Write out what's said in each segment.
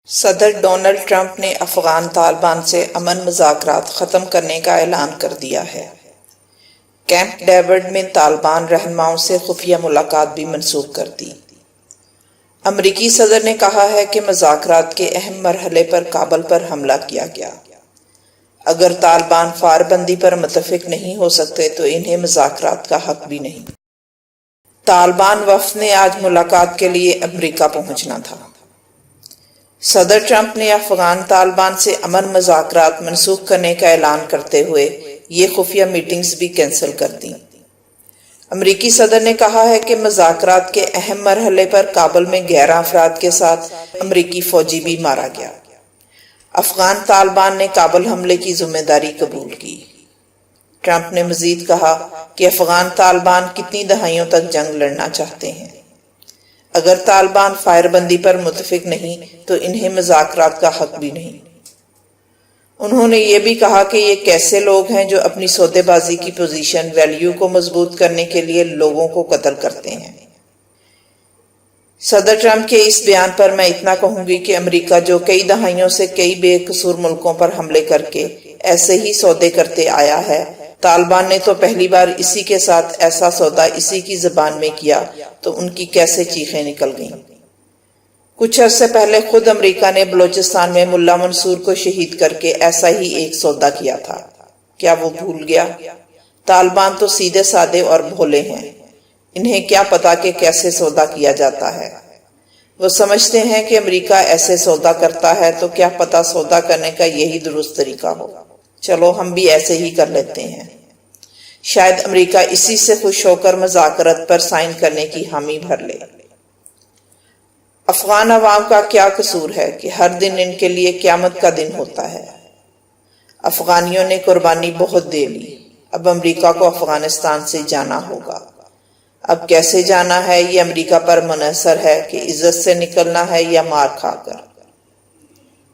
صدر Donald Trump نے افغان طالبان سے امن مذاکرات ختم کرنے کا اعلان کر دیا ہے۔ کیمپ ڈیوڈ میں طالبان رہنماؤں سے خفیہ ملاقات بھی منسوخ کر دی۔ امریکی صدر نے کہا ہے کہ مذاکرات کے اہم مرحلے پر کابل پر حملہ کیا گیا۔ اگر طالبان فائر بندی پر متفق نہیں ہو سکتے تو انہیں مذاکرات کا حق بھی نہیں۔ طالبان وفد نے آج ملاقات کے لیے امریکہ پہنچنا تھا۔ صدر ٹرمپ نے افغان طالبان سے امن مذاکرات منسوخ کرنے کا اعلان کرتے ہوئے یہ خفیہ میٹنگز بھی کینسل کر دیں۔ امریکی صدر نے کہا ہے کہ مذاکرات کے اہم مرحلے پر کابل میں 11 افراد کے ساتھ امریکی فوجی بھی مارا گیا۔ افغان طالبان نے کابل حملے کی ذمہ داری قبول کی۔ ٹرمپ نے مزید کہا کہ افغان طالبان کتنی دہائیوں تک جنگ لڑنا چاہتے ہیں۔ اگر طالبان فائر بندی پر متفق نہیں تو انہیں مذاکرات کا حق بھی نہیں۔ انہوں نے یہ بھی کہا کہ یہ کیسے لوگ ہیں جو اپنی سودے بازی کی پوزیشن ویلیو کو مضبوط کرنے کے لیے لوگوں کو قتل کرتے ہیں۔ صدر ٹرمپ کے اس بیان پر میں اتنا کہوں گی کہ امریکہ جو کئی دہائیوں سے کئی بے قصور ملکوں پر حملے کر کے ایسے ہی سودے کرتے آیا ہے، طالبان نے تو پہلی بار اسی کے ساتھ ایسا سودا اسی کی زبان میں کیا تو ان کی کیسے چیخیں نکل گئیں۔ کچھ عرصے پہلے خود امریکہ نے بلوچستان میں ملا منصور کو شہید کر کے ایسا ہی ایک سودا کیا تھا۔ کیا وہ بھول گیا؟ طالبان تو سیدھے سادے اور بھولے ہیں، انہیں کیا پتا کہ کیسے سودا کیا جاتا ہے۔ وہ سمجھتے ہیں کہ امریکہ ایسے سودا کرتا ہے تو کیا پتا سودا کرنے کا یہی درست طریقہ ہو۔ چلو ہم بھی ایسے ہی کر لیتے ہیں۔ شاید امریکہ اسی سے خوش ہو کر مذاکرات پر سائن کرنے کی حامی بھر لے۔ افغان عوام کا کیا قصور ہے کہ ہر دن ان کے لیے قیامت کا دن ہوتا ہے۔ افغانیوں نے قربانی بہت دے لی، اب امریکہ کو افغانستان سے جانا ہوگا۔ اب کیسے جانا ہے یہ امریکہ پر منحصر ہے کہ عزت سے نکلنا ہے یا مار کھا کر۔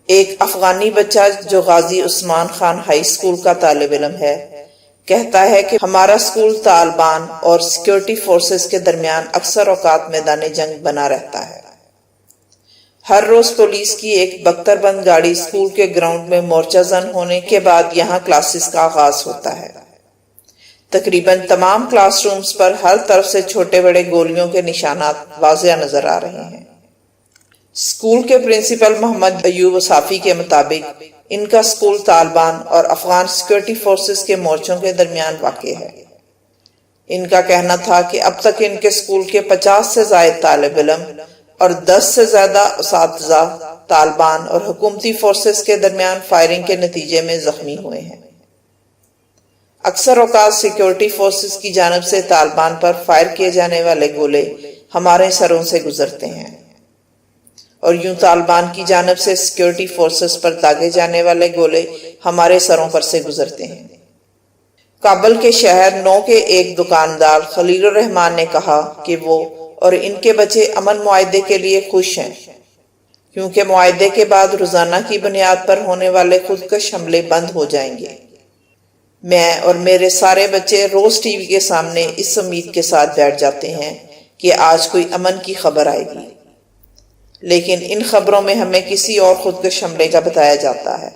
ایک افغانی بچہ جو غازی عثمان خان ہائی اسکول کا طالب علم ہے کہتا ہے کہ ہمارا اسکول طالبان اور سیکیورٹی فورسز کے درمیان اکثر اوقات میدان جنگ بنا رہتا ہے۔ ہر روز پولیس کی ایک بختر بند گاڑی اسکول کے گراؤنڈ میں مورچہ زن ہونے کے بعد یہاں کلاسز کا آغاز ہوتا ہے۔ تقریباً تمام کلاس رومز پر ہر طرف سے چھوٹے بڑے گولیوں کے نشانات واضح نظر آ رہے ہیں۔ اسکول کے پرنسپل محمد ایوب وصافی کے مطابق ان کا اسکول طالبان اور افغان سیکیورٹی فورسز کے مورچوں کے درمیان واقع ہے۔ ان کا کہنا تھا کہ اب تک ان کے اسکول کے 50 سے زائد طالب علم اور 10 سے زیادہ اساتذہ طالبان اور حکومتی فورسز کے درمیان فائرنگ کے نتیجے میں زخمی ہوئے ہیں۔ اکثر اوقات سیکیورٹی فورسز کی جانب سے طالبان پر فائر کیے جانے والے گولے ہمارے سروں سے گزرتے ہیں اور یوں طالبان کی جانب سے سیکیورٹی فورسز پر داغے جانے والے گولے ہمارے سروں پر سے گزرتے ہیں۔ کابل کے شہر 9 کے ایک دکاندار خلیل الرحمان نے کہا کہ وہ اور ان کے بچے امن معاہدے کے لیے خوش ہیں کیونکہ معاہدے کے بعد روزانہ کی بنیاد پر ہونے والے خودکش حملے بند ہو جائیں گے۔ میں اور میرے سارے بچے روز ٹی وی کے سامنے اس امید کے ساتھ بیٹھ جاتے ہیں کہ آج کوئی امن کی خبر آئے گی، لیکن ان خبروں میں ہمیں کسی اور خودکش حملے کا بتایا جاتا ہے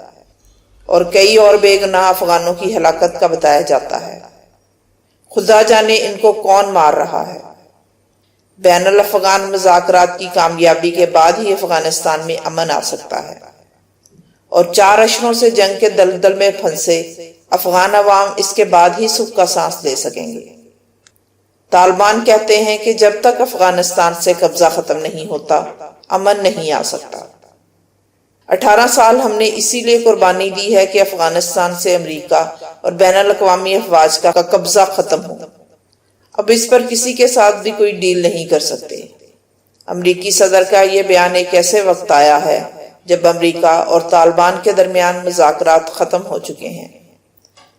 اور کئی اور بے گناہ افغانوں کی ہلاکت کا بتایا جاتا ہے۔ خدا جانے ان کو کون مار رہا ہے۔ بین الافغان مذاکرات کی کامیابی کے بعد ہی افغانستان میں امن آ سکتا ہے اور 4 اشروں سے جنگ کے دلدل میں پھنسے افغان عوام اس کے بعد ہی سکھ کا سانس لے سکیں گے۔ طالبان کہتے ہیں کہ جب تک افغانستان سے قبضہ ختم نہیں ہوتا امن نہیں آ سکتا۔ 18 سال ہم نے اسی لیے قربانی دی ہے کہ افغانستان سے امریکہ اور بین الاقوامی افواج کا قبضہ ختم ہو۔ اب اس پر کسی کے ساتھ بھی کوئی ڈیل نہیں کر سکتے۔ امریکی صدر کا یہ بیان ایک ایسے وقت آیا ہے جب امریکہ اور طالبان کے درمیان مذاکرات ختم ہو چکے ہیں۔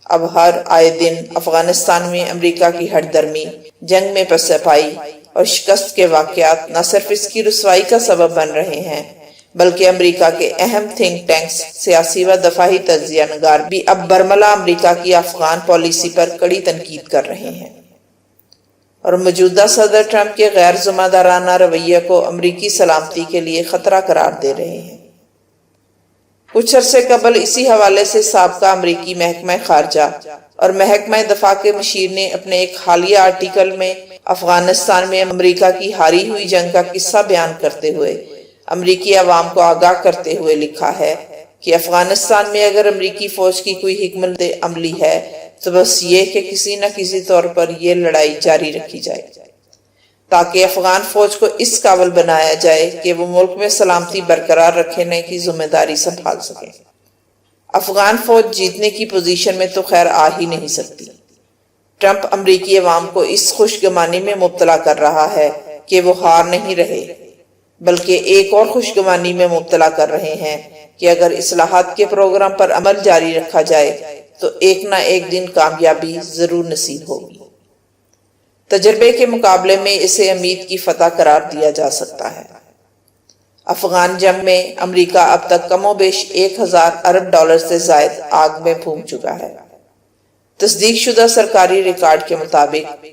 اب ہر آئے دن افغانستان میں امریکہ کی ہٹ درمی، جنگ میں پس پائی اور شکست کے واقعات نہ صرف اس کی رسوائی کا سبب بن رہے ہیں بلکہ امریکہ کے اہم تھنک ٹینکس، سیاسی و دفاعی تجزیہ نگار بھی اب برملا امریکہ کی افغان پالیسی پر کڑی تنقید کر رہے ہیں اور موجودہ صدر ٹرمپ کے غیر ذمہ دارانہ رویے کو امریکی سلامتی کے لیے خطرہ قرار دے رہے ہیں۔ کچھ عرصے قبل اسی حوالے سے سابقہ امریکی محکمہ خارجہ اور محکمہ دفاع کے مشیر نے اپنے ایک حالیہ آرٹیکل میں افغانستان میں امریکہ کی ہاری ہوئی جنگ کا قصہ بیان کرتے ہوئے امریکی عوام کو آگاہ کرتے ہوئے لکھا ہے کہ افغانستان میں اگر امریکی فوج کی کوئی حکمت عملی ہے تو بس یہ کہ کسی نہ کسی طور پر یہ لڑائی جاری رکھی جائے تاکہ افغان فوج کو اس قابل بنایا جائے کہ وہ ملک میں سلامتی برقرار رکھنے کی ذمہ داری سنبھال سکے۔ افغان فوج جیتنے کی پوزیشن میں تو خیر آ ہی نہیں سکتی۔ ٹرمپ امریکی عوام کو اس خوشگمانی میں مبتلا کر رہا ہے کہ وہ ہار نہیں رہے، بلکہ ایک اور خوشگمانی میں مبتلا کر رہے ہیں کہ اگر اصلاحات کے پروگرام پر عمل جاری رکھا جائے تو ایک نہ ایک دن کامیابی ضرور نصیب ہوگی۔ تجربے کے مقابلے میں اسے امید کی فتح قرار دیا جا سکتا ہے۔ افغان جنگ میں امریکہ اب تک کم و بیش 1000 ارب ڈالر سے زائد آگ میں پھونک چکا ہے۔ تصدیق شدہ سرکاری ریکارڈ کے مطابق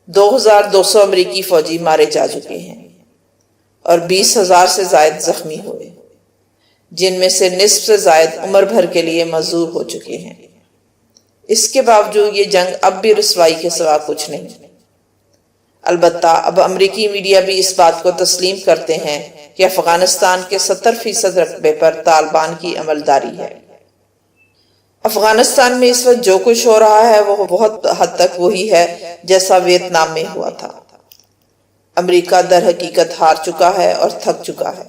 2200 امریکی فوجی مارے جا چکے ہیں اور 20,000 سے زائد زخمی ہوئے، جن میں سے نصف سے زائد عمر بھر کے لیے معذور ہو چکے ہیں۔ اس کے باوجود یہ جنگ اب بھی رسوائی کے سوا کچھ نہیں۔ البتہ اب امریکی میڈیا بھی اس بات کو تسلیم کرتے ہیں کہ افغانستان کے 70% رقبے پر طالبان کی عملداری ہے۔ افغانستان میں اس وقت جو کچھ ہو رہا ہے وہ بہت حد تک وہی ہے جیسا ویتنام میں ہوا تھا۔ امریکہ در حقیقت ہار چکا ہے اور تھک چکا ہے،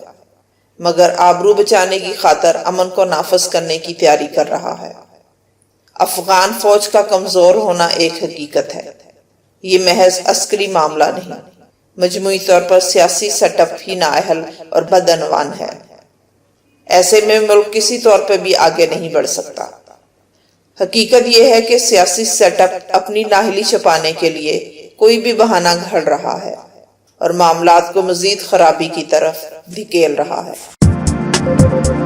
مگر آبرو بچانے کی خاطر امن کو نافذ کرنے کی تیاری کر رہا ہے۔ افغان فوج کا کمزور ہونا ایک حقیقت ہے، یہ محض عسکری معاملہ نہیں، مجموعی طور پر سیاسی سیٹ اپ ہی نااہل اور بدعنوان ہے۔ ایسے میں ملک کسی طور پہ بھی آگے نہیں بڑھ سکتا۔ حقیقت یہ ہے کہ سیاسی سیٹ اپ اپنی نااہلی چھپانے کے لیے کوئی بھی بہانہ گھڑ رہا ہے اور معاملات کو مزید خرابی کی طرف دھکیل رہا ہے۔